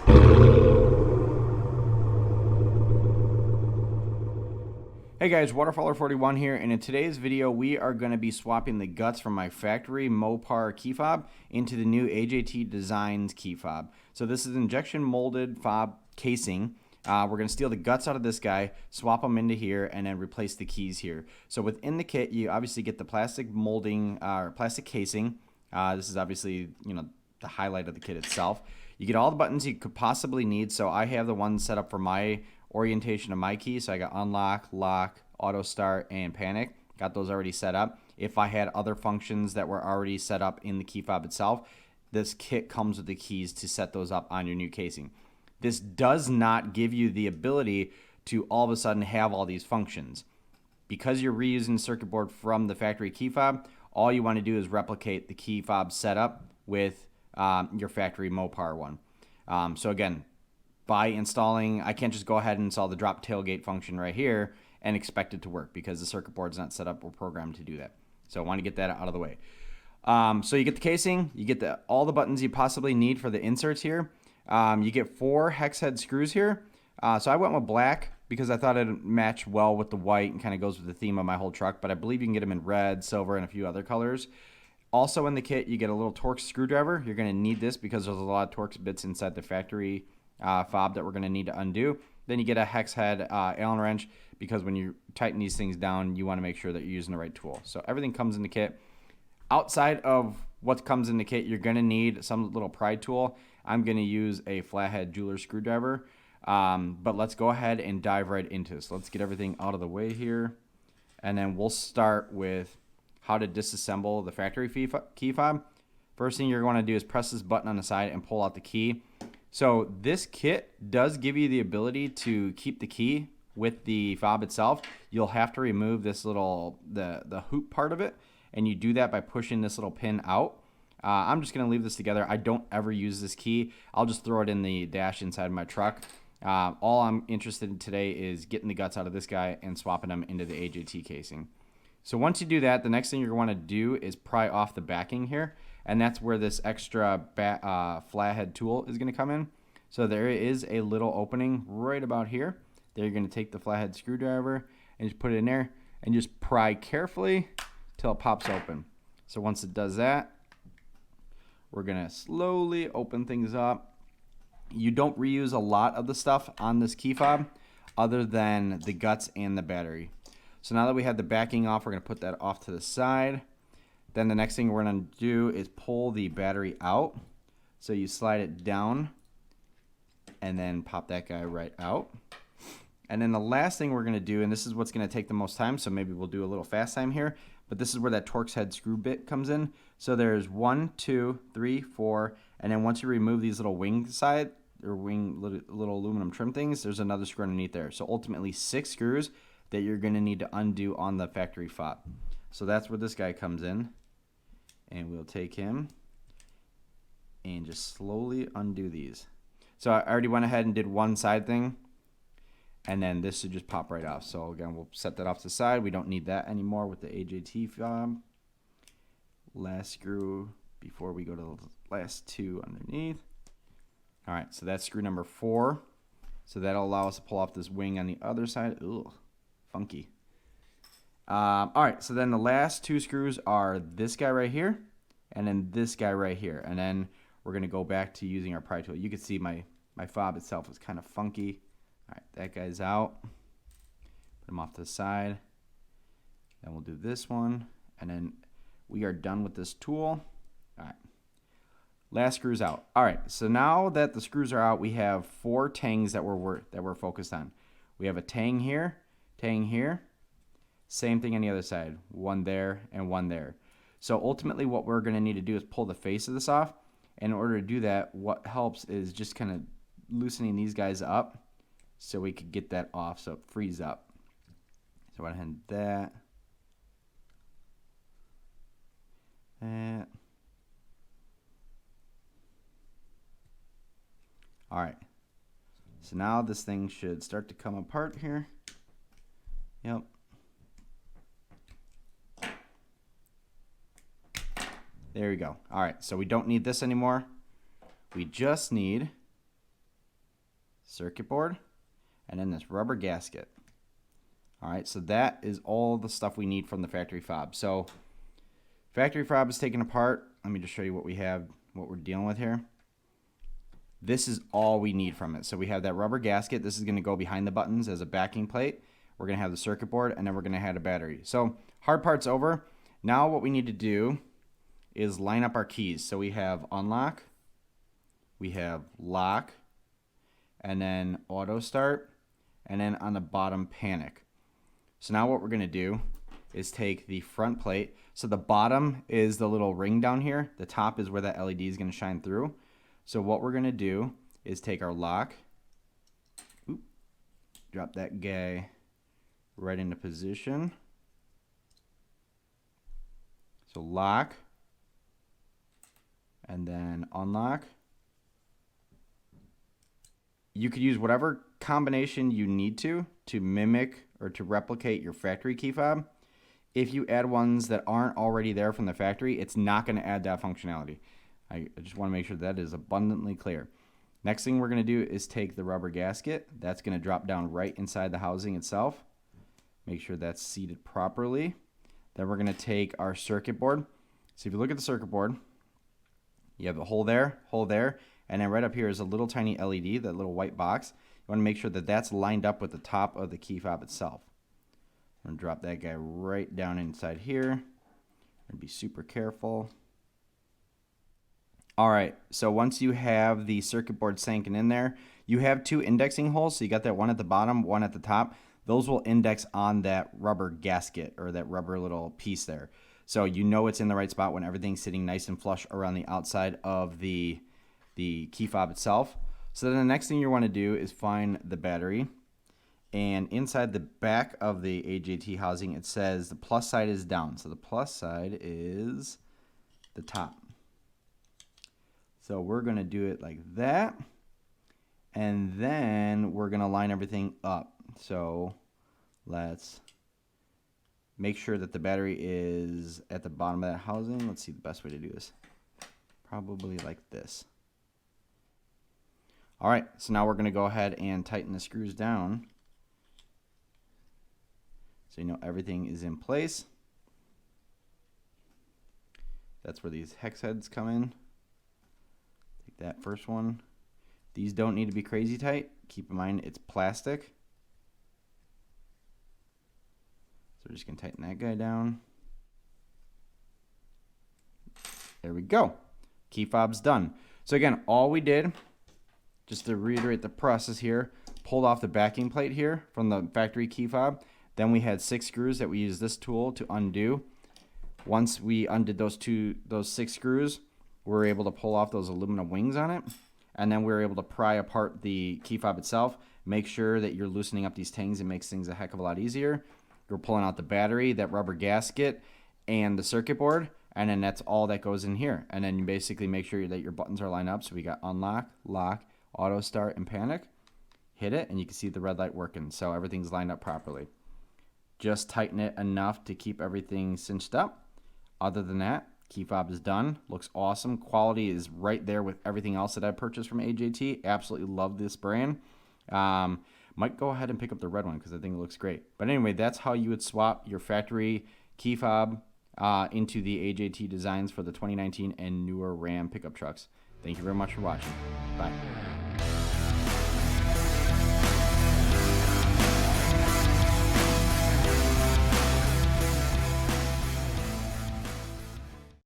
Hey guys, Waterfowler41 here, and in today's video we are going to be swapping the guts from my factory Mopar key fob into the new AJT Designs key fob. So this is injection molded fob casing. We're going to steal the guts out of this guy, swap them into here, and then replace the keys here. So within the kit you obviously get the plastic molding, plastic casing. This is obviously, the highlight of the kit itself. You get all the buttons you could possibly need. So I have the ones set up for my orientation of my key. So I got unlock, lock, auto start, and panic. Got those already set up. If I had other functions that were already set up in the key fob itself, this kit comes with the keys to set those up on your new casing. This does not give you the ability to all of a sudden have all these functions. Because you're reusing the circuit board from the factory key fob, all you want to do is replicate the key fob setup with your factory Mopar one. So again, by installing, I can't just go ahead and install the drop tailgate function right here and expect it to work because the circuit board's not set up or programmed to do that. So I want to get that out of the way. So you get the casing, you get all the buttons you possibly need for the inserts here. You get 4 hex head screws here. So I went with black because I thought it'd match well with the white and kind of goes with the theme of my whole truck, but I believe you can get them in red, silver, and a few other colors. Also in the kit, you get a little Torx screwdriver. You're going to need this because there's a lot of Torx bits inside the factory fob that we're going to need to undo. Then you get a hex head Allen wrench because when you tighten these things down, you want to make sure that you're using the right tool. So everything comes in the kit. Outside of what comes in the kit, you're going to need some little pry tool. I'm going to use a flathead jeweler screwdriver. But let's go ahead and dive right into this. Let's get everything out of the way here. And then we'll start with how to disassemble the factory key fob. First thing you're going to do is press this button on the side and pull out the key. So this kit does give you the ability to keep the key with the fob itself. You'll have to remove this little, the hoop part of it, and you do that by pushing this little pin out. I'm just going to leave this together. I don't ever use this key. I'll just throw it in the dash inside my truck. All I'm interested in today is getting the guts out of this guy and swapping them into the AJT casing. So once you do that, the next thing you're going to want to do is pry off the backing here. And that's where this extra flathead tool is going to come in. So there is a little opening right about here. There you're going to take the flathead screwdriver and just put it in there and just pry carefully till it pops open. So once it does that, we're going to slowly open things up. You don't reuse a lot of the stuff on this key fob other than the guts and the battery. So now that we have the backing off, we're going to put that off to the side. Then the next thing we're going to do is pull the battery out. So you slide it down and then pop that guy right out. And then the last thing we're going to do, and this is what's going to take the most time, so maybe we'll do a little fast time here, but this is where that Torx head screw bit comes in. So there's 1, 2, 3, 4, and then once you remove these little wing side or wing little aluminum trim things, there's another screw underneath there. So ultimately 6 screws that you're going to need to undo on the factory fob. So that's where this guy comes in. And we'll take him and just slowly undo these. So I already went ahead and did one side thing, and then this should just pop right off. So again, we'll set that off to the side. We don't need that anymore with the AJT fob. Last screw before we go to the last 2 underneath. All right, so that's screw number 4. So that'll allow us to pull off this wing on the other side. Ugh, funky. All right, so then the last 2 screws are this guy right here and then this guy right here. And then we're going to go back to using our pry tool. You can see my fob itself is kind of funky. All right, that guy's out. Put him off to the side. Then we'll do this one. And then we are done with this tool. All right, last screw's out. All right, so now that the screws are out, we have 4 tangs that we're focused on. We have a tang here, same thing on the other side, 1 there and 1 there. So ultimately what we're going to need to do is pull the face of this off. And in order to do that, what helps is just kind of loosening these guys up so we could get that off so it frees up. So I went ahead and that. All right. So now this thing should start to come apart here. Yep. There we go. All right, so we don't need this anymore. We just need circuit board, and then this rubber gasket. All right, so that is all the stuff we need from the factory fob. So factory fob is taken apart. Let me just show you what we have, what we're dealing with here. This is all we need from it. So we have that rubber gasket. This is going to go behind the buttons as a backing plate. We're going to have the circuit board, and then we're going to have a battery. So hard part's over. Now what we need to do is line up our keys. So we have unlock, we have lock, and then auto start, and then on the bottom panic. So now what we're going to do is take the front plate. So the bottom is the little ring down here. The top is where that LED is going to shine through. So what we're going to do is take our lock, drop that guy right into position. So lock, and then unlock. You could use whatever combination you need to mimic or to replicate your factory key fob. If you add ones that aren't already there from the factory, it's not going to add that functionality. I just want to make sure that is abundantly clear. Next thing we're going to do is take the rubber gasket. That's going to drop down right inside the housing itself. Make sure that's seated properly. Then we're going to take our circuit board. So if you look at the circuit board, you have a hole there, and then right up here is a little tiny LED, that little white box. You want to make sure that that's lined up with the top of the key fob itself. I'm going to drop that guy right down inside here and be super careful. All right, so once you have the circuit board sinking in there, you have two indexing holes. So you got that one at the bottom, one at the top. Those will index on that rubber gasket or that rubber little piece there. So you know it's in the right spot when everything's sitting nice and flush around the outside of the key fob itself. So then the next thing you want to do is find the battery. And inside the back of the AJT housing, it says the plus side is down. So the plus side is the top. So we're going to do it like that. And then we're going to line everything up. So let's make sure that the battery is at the bottom of that housing. Let's see the best way to do this. Probably like this. All right, so now we're going to go ahead and tighten the screws down so you know everything is in place. That's where these hex heads come in. Take that first one. These don't need to be crazy tight. Keep in mind it's plastic. So we're just going to tighten that guy down. There we go. Key fob's done. So again, all we did, just to reiterate the process here, pulled off the backing plate here from the factory key fob. Then we had 6 screws that we used this tool to undo. Once we undid those 6 screws, we were able to pull off those aluminum wings on it. And then we were able to pry apart the key fob itself. Make sure that you're loosening up these tangs. It makes things a heck of a lot easier. We're pulling out the battery, that rubber gasket, and the circuit board. And then that's all that goes in here. And then you basically make sure that your buttons are lined up. So we got unlock, lock, auto start, and panic. Hit it, and you can see the red light working. So everything's lined up properly. Just tighten it enough to keep everything cinched up. Other than that, key fob is done. Looks awesome. Quality is right there with everything else that I purchased from AJT. Absolutely love this brand. Might go ahead and pick up the red one because I think it looks great. But anyway, that's how you would swap your factory key fob into the AJT Designs for the 2019 and newer Ram pickup trucks. Thank you very much for watching. Bye.